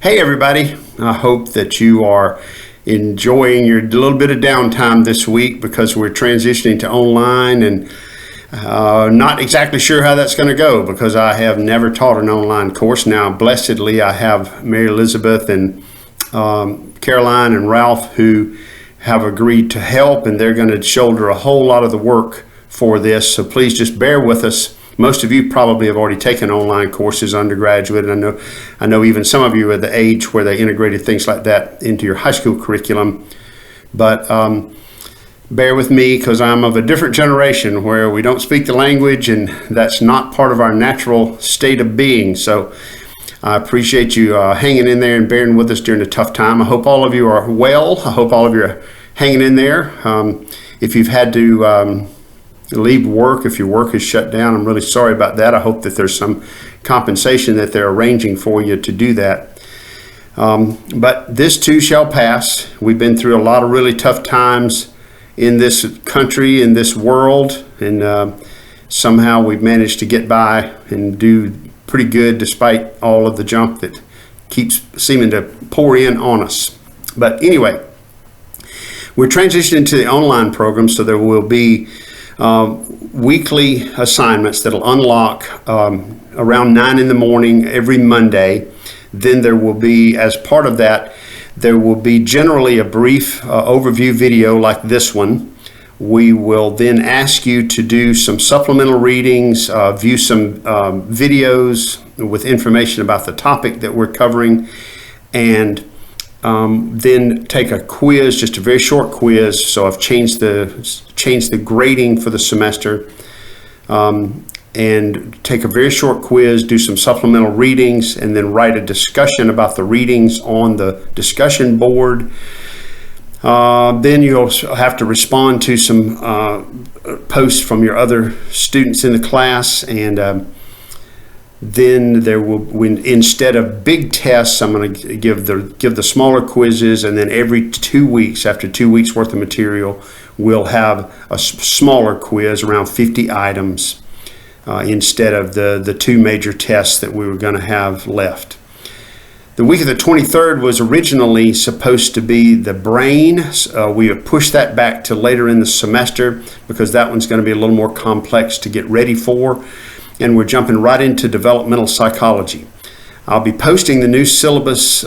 Hey everybody, I hope that you are enjoying your little bit of downtime this week because we're transitioning to online and not exactly sure how that's going to go because I have never taught an online course. Now, blessedly, I have Mary Elizabeth and Caroline and Ralph who have agreed to help, and they're going to shoulder a whole lot of the work for this, so please just bear with us. Most of you probably have already taken online courses, undergraduate, and I know even some of you are the age where they integrated things like that into your high school curriculum. But bear with me because I'm of a different generation where we don't speak the language, and that's not part of our natural state of being. So I appreciate you hanging in there and bearing with us during a tough time. I hope all of you are well. I hope all of you are hanging in there. If you've had to leave work, if your work is shut down, I'm really sorry about that. I hope that there's some compensation that they're arranging for you to do that. But this too shall pass. We've been through a lot of really tough times in this country, in this world, and somehow we've managed to get by and do pretty good despite all of the junk that keeps seeming to pour in on us. But anyway, we're transitioning to the online program, so there will be weekly assignments that'll unlock around 9 in the morning every Monday. Then there will be, as part of that, there will be generally a brief overview video like this one. We will then ask you to do some supplemental readings, view some videos with information about the topic that we're covering, and then take a quiz, just a very short quiz. So I've changed the grading for the semester, and take a very short quiz, do some supplemental readings, and then write a discussion about the readings on the discussion board. Then you'll have to respond to some posts from your other students in the class, and then there will, instead of big tests, I'm going to give the smaller quizzes, and then every 2 weeks, after 2 weeks worth of material, we'll have a smaller quiz around 50 items instead of the two major tests that we were going to have left. The week of the 23rd was originally supposed to be the brain. We have pushed that back to later in the semester because that one's going to be a little more complex to get ready for. And we're jumping right into developmental psychology. I'll be posting the new syllabus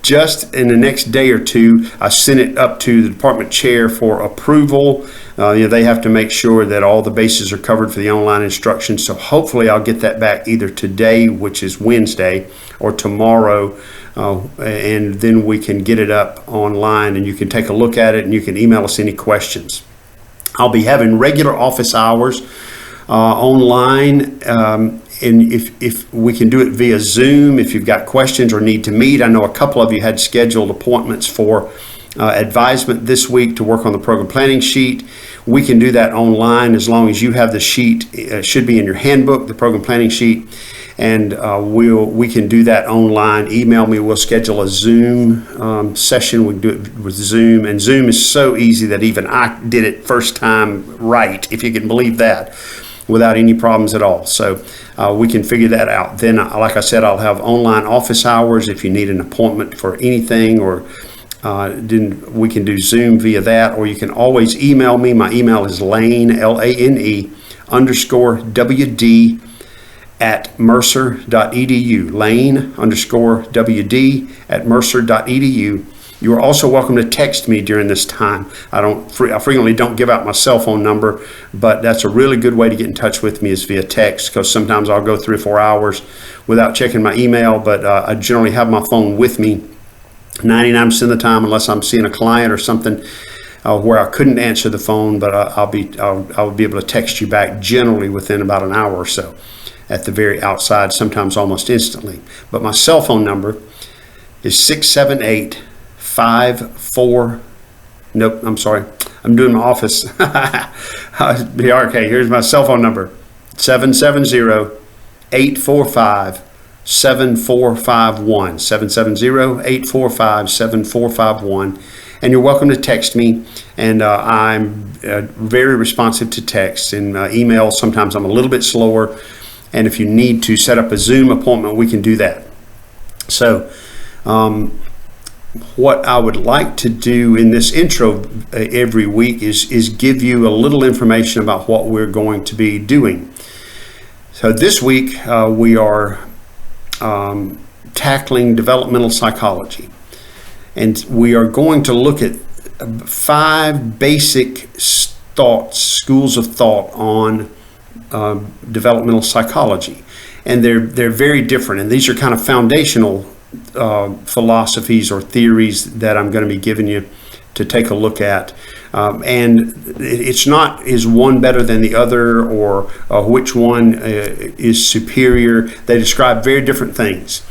just in the next day or two. I sent it up to the department chair for approval. They have to make sure that all the bases are covered for the online instruction. So hopefully I'll get that back either today, which is Wednesday, or tomorrow, and then we can get it up online and you can take a look at it and you can email us any questions. I'll be having regular office hours online, and if we can do it via Zoom, if you've got questions or need to meet. I know a couple of you had scheduled appointments for advisement this week to work on the program planning sheet. We can do that online as long as you have the sheet. It should be in your handbook, the program planning sheet, and we can do that online. Email me, we'll schedule a Zoom session. We can do it with Zoom, and Zoom is so easy that even I did it first time right, if you can believe that, without any problems at all. So we can figure that out. Then, like I said, I'll have online office hours if you need an appointment for anything, or then we can do Zoom via that, or you can always email me. My email is Lane, LANE _WD at mercer.edu, Lane _WD at mercer.edu. You are also welcome to text me during this time. I frequently don't give out my cell phone number, but that's a really good way to get in touch with me is via text, because sometimes I'll go 3 or 4 hours without checking my email, but I generally have my phone with me 99% of the time, unless I'm seeing a client or something where I couldn't answer the phone, but I'll be able to text you back generally within about an hour or so at the very outside, sometimes almost instantly. But my cell phone number is 678 nope, I'm sorry. I'm doing my office. Okay, here's my cell phone number. 770-845-7451. 770-845-7451. And you're welcome to text me. And I'm very responsive to texts and emails. Sometimes I'm a little bit slower. And if you need to set up a Zoom appointment, we can do that. So What I would like to do in this intro every week is give you a little information about what we're going to be doing. So this week we are tackling developmental psychology, and we are going to look at 5 basic schools of thought on developmental psychology, and they're very different, and these are kind of foundational philosophies or theories that I'm going to be giving you to take a look at. And it's not, is one better than the other, or which one is superior. They describe very different things.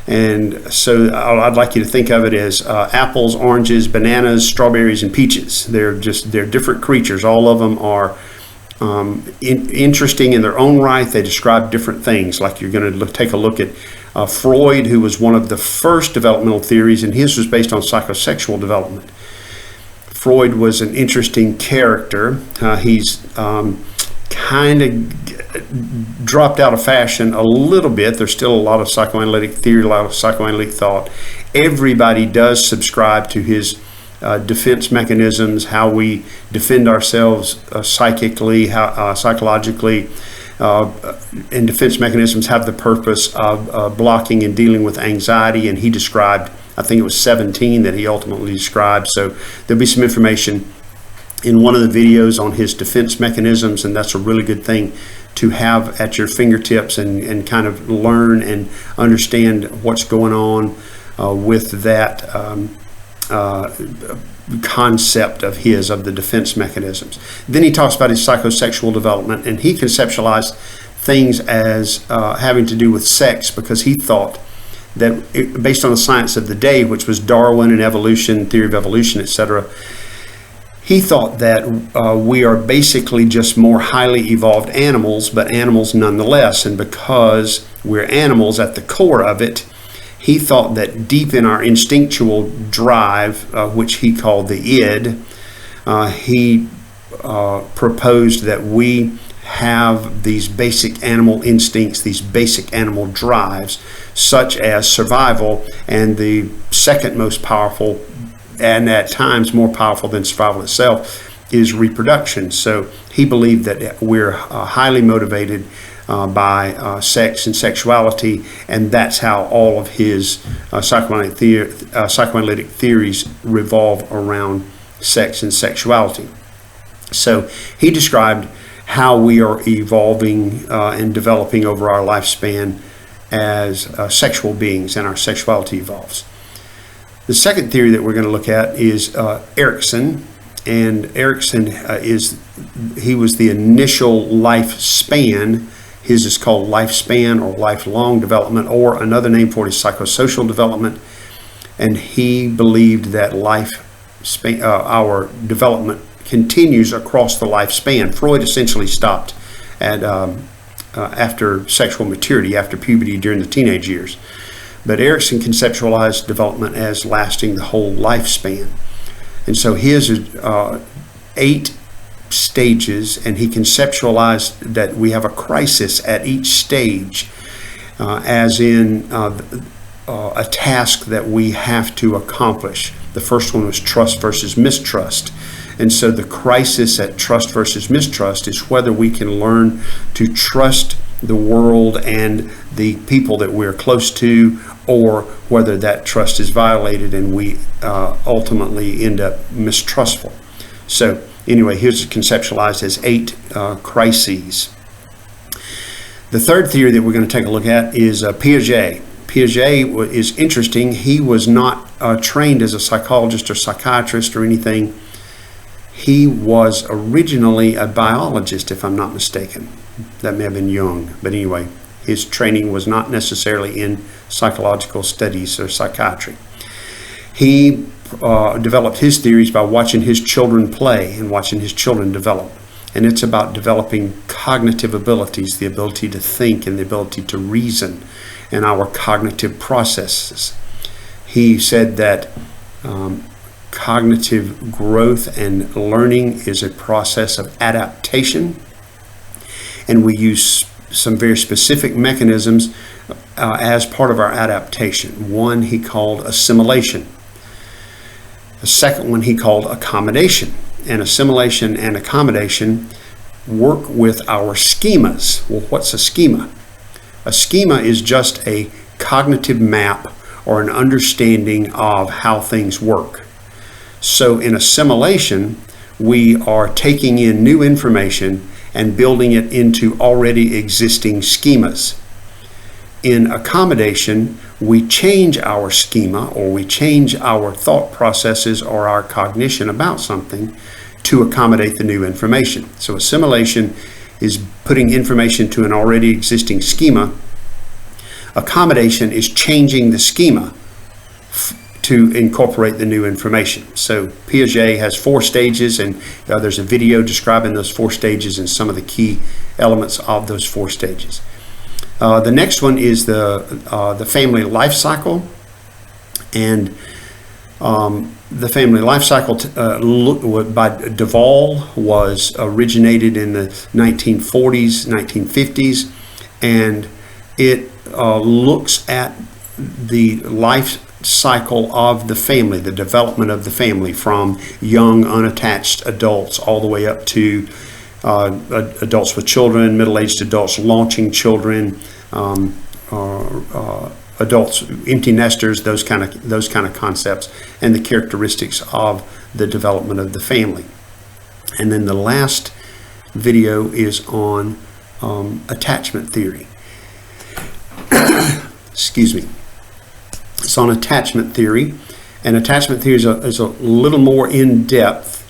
And so I'd like you to think of it as apples, oranges, bananas, strawberries, and peaches. They're different creatures. All of them are interesting in their own right. They describe different things. Like you're going to take a look at Freud, who was one of the first developmental theories, and his was based on psychosexual development. Freud was an interesting character. He's kind of dropped out of fashion a little bit. There's still a lot of psychoanalytic theory, a lot of psychoanalytic thought. Everybody does subscribe to his defense mechanisms, how we defend ourselves psychically, psychologically. And defense mechanisms have the purpose of blocking and dealing with anxiety, and he described, I think it was 17 that he ultimately described. So there'll be some information in one of the videos on his defense mechanisms, and that's a really good thing to have at your fingertips and kind of learn and understand what's going on with that concept of his, of the defense mechanisms. Then he talks about his psychosexual development, and he conceptualized things as having to do with sex, because he thought that based on the science of the day, which was Darwin and evolution, theory of evolution, etc., he thought that we are basically just more highly evolved animals, but animals nonetheless. And because we're animals at the core of it, he thought that deep in our instinctual drive, which he called the id, he proposed that we have these basic animal instincts, these basic animal drives, such as survival, and the second most powerful, and at times more powerful than survival itself, is reproduction. So he believed that we're highly motivated by sex and sexuality, and that's how all of his psychoanalytic theories revolve around sex and sexuality. So he described how we are evolving and developing over our lifespan as sexual beings, and our sexuality evolves. The second theory that we're going to look at is Erikson. And Erikson he was the initial lifespan. His is called lifespan or lifelong development, or another name for it is psychosocial development. And he believed that our development continues across the lifespan. Freud essentially stopped at after sexual maturity, after puberty, during the teenage years. But Erikson conceptualized development as lasting the whole lifespan. And so his is 8 stages, and he conceptualized that we have a crisis at each stage, as in a task that we have to accomplish. The first one was trust versus mistrust. And so the crisis at trust versus mistrust is whether we can learn to trust the world and the people that we're close to, or whether that trust is violated and we ultimately end up mistrustful. So anyway, here's conceptualized as 8 crises. The third theory that we're going to take a look at is Piaget. Piaget is interesting. He was not trained as a psychologist or psychiatrist or anything. He was originally a biologist, if I'm not mistaken. That may have been Jung, but anyway, his training was not necessarily in psychological studies or psychiatry. He developed his theories by watching his children play and watching his children develop. And it's about developing cognitive abilities, the ability to think and the ability to reason, and our cognitive processes. He said that cognitive growth and learning is a process of adaptation, and we use some very specific mechanisms as part of our adaptation. One he called assimilation. The second one he called accommodation. And assimilation and accommodation work with our schemas. Well, what's a schema? A schema is just a cognitive map or an understanding of how things work. So in assimilation, we are taking in new information and building it into already existing schemas. In accommodation, we change our schema, or we change our thought processes or our cognition about something to accommodate the new information. So assimilation is putting information to an already existing schema. Accommodation is changing the schema to incorporate the new information. So Piaget has 4 stages, and there's a video describing those 4 stages and some of the key elements of those 4 stages. The next one is the family life cycle, and the family life cycle by Deval was originated in the 1940s, 1950s, and it looks at the life cycle of the family, the development of the family, from young unattached adults all the way up to adults with children, middle-aged adults launching children, adults, empty nesters, those kind of concepts, and the characteristics of the development of the family. And then the last video is on attachment theory. Excuse me. It's on attachment theory, and attachment theory is a little more in depth